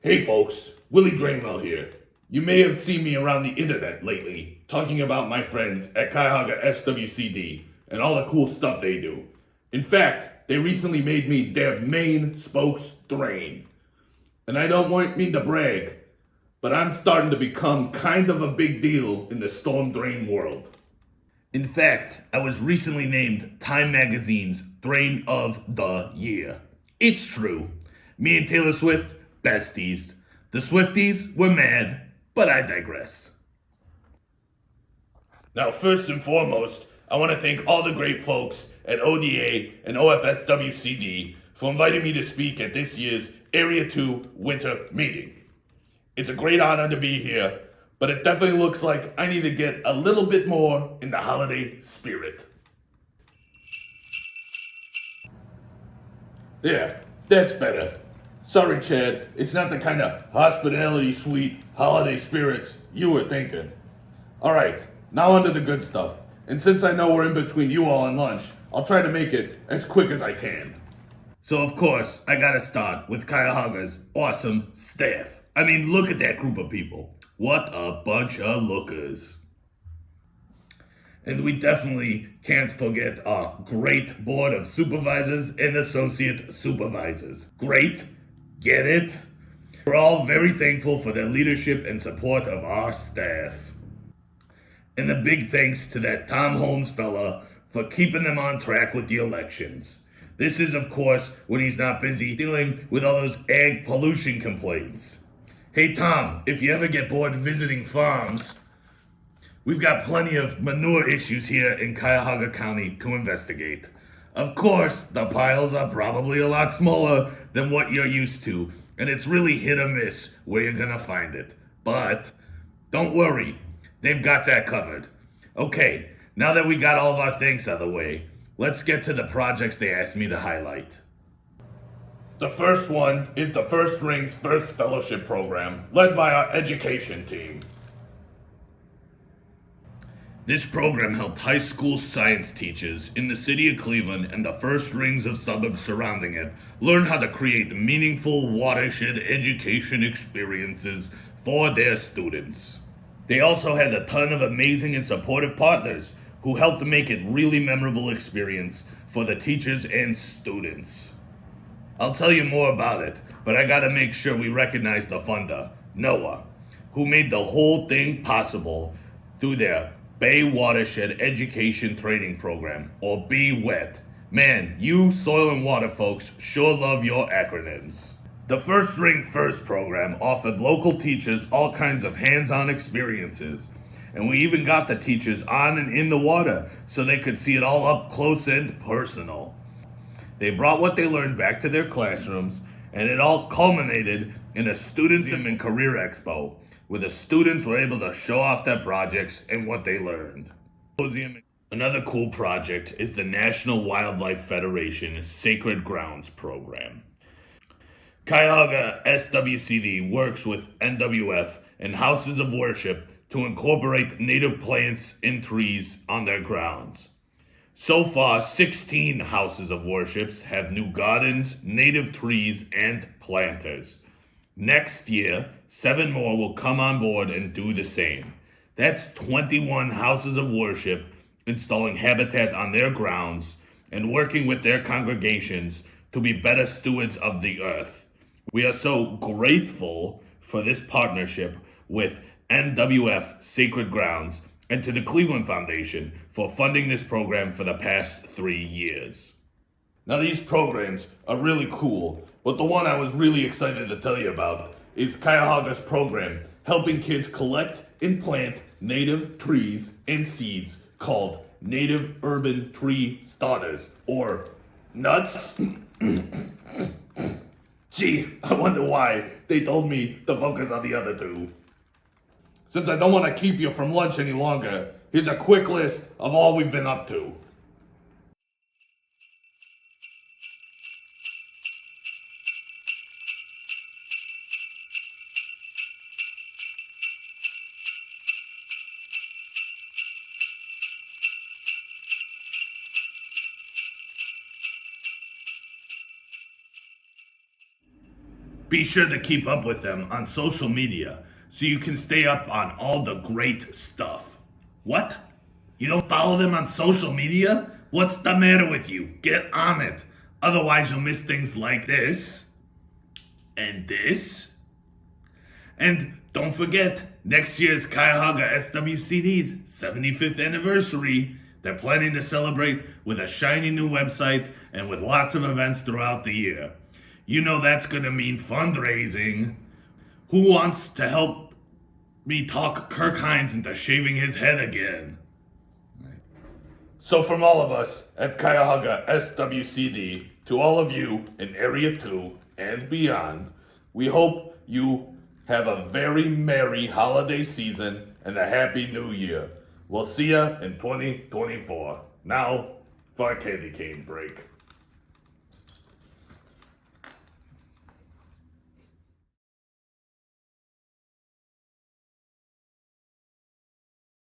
Hey folks, Willie Drainwell here. You may have seen me around the internet lately talking about my friends at Cuyahoga SWCD and all the cool stuff they do. In fact, they recently made me their main spokesdrain. And I don't mean to brag, but I'm starting to become kind of a big deal in the storm drain world. In fact, I was recently named Time Magazine's Drain of the Year. It's true. Me and Taylor Swift, besties. The Swifties were mad, but I digress. Now, first and foremost, I want to thank all the great folks at ODA and OFSWCD for inviting me to speak at this year's Area 2 Winter Meeting. It's a great honor to be here, but it definitely looks like I need to get a little bit more in the holiday spirit. There, that's better. Sorry, Chad, it's not the kind of hospitality suite holiday spirits you were thinking. Alright, now on to the good stuff. And since I know we're in between you all and lunch, I'll try to make it as quick as I can. So of course, I gotta start with Cuyahoga's awesome staff. I mean, look at that group of people. What a bunch of lookers. And we definitely can't forget our great board of supervisors and associate supervisors. Great, get it? We're all very thankful for their leadership and support of our staff. And a big thanks to that Tom Holmes fella for keeping them on track with the elections. This is, of course, when he's not busy dealing with all those ag pollution complaints. Hey Tom, if you ever get bored visiting farms, we've got plenty of manure issues here in Cuyahoga County to investigate. Of course, the piles are probably a lot smaller than what you're used to, and it's really hit or miss where you're gonna find it. But don't worry, they've got that covered. Okay, now that we got all of our thanks out of the way, let's get to the projects they asked me to highlight. The first one is the First Rings First Fellowship Program, led by our education team. This program helped high school science teachers in the city of Cleveland and the first rings of suburbs surrounding it learn how to create meaningful watershed education experiences for their students. They also had a ton of amazing and supportive partners who helped make it really memorable experience for the teachers and students. I'll tell you more about it, but I gotta make sure we recognize the funder, NOAA, who made the whole thing possible through their Bay Watershed Education Training Program, or BWET. Man, you soil and water folks sure love your acronyms. The First Ring First program offered local teachers all kinds of hands-on experiences, and we even got the teachers on and in the water so they could see it all up close and personal. They brought what they learned back to their classrooms, and it all culminated in a Students and Career Expo, where the students were able to show off their projects and what they learned. Another cool project is the National Wildlife Federation Sacred Grounds Program. Cuyahoga SWCD works with NWF and houses of worship to incorporate native plants and trees on their grounds. So far, 16 houses of worships have new gardens, native trees, and planters. Next year, 7 more will come on board and do the same. That's 21 houses of worship installing habitat on their grounds and working with their congregations to be better stewards of the earth. We are so grateful for this partnership with NWF Sacred Grounds and to the Cleveland Foundation for funding this program for the past 3 years. Now these programs are really cool, but the one I was really excited to tell you about is Cuyahoga's program helping kids collect and plant native trees and seeds called Native Urban Tree Starters, or NUTS. Gee, I wonder why they told me to focus on the other two. Since I don't want to keep you from lunch any longer, here's a quick list of all we've been up to. Be sure to keep up with them on social media so you can stay up on all the great stuff. What? You don't follow them on social media? What's the matter with you? Get on it. Otherwise, you'll miss things like this and this. And don't forget, next year's Cuyahoga SWCD's 75th anniversary. They're planning to celebrate with a shiny new website and with lots of events throughout the year. You know that's going to mean fundraising. Who wants to help me talk Kirk Hines into shaving his head again? So from all of us at Cuyahoga SWCD to all of you in Area 2 and beyond, we hope you have a very merry holiday season and a happy new year. We'll see ya in 2024. Now, for a candy cane break.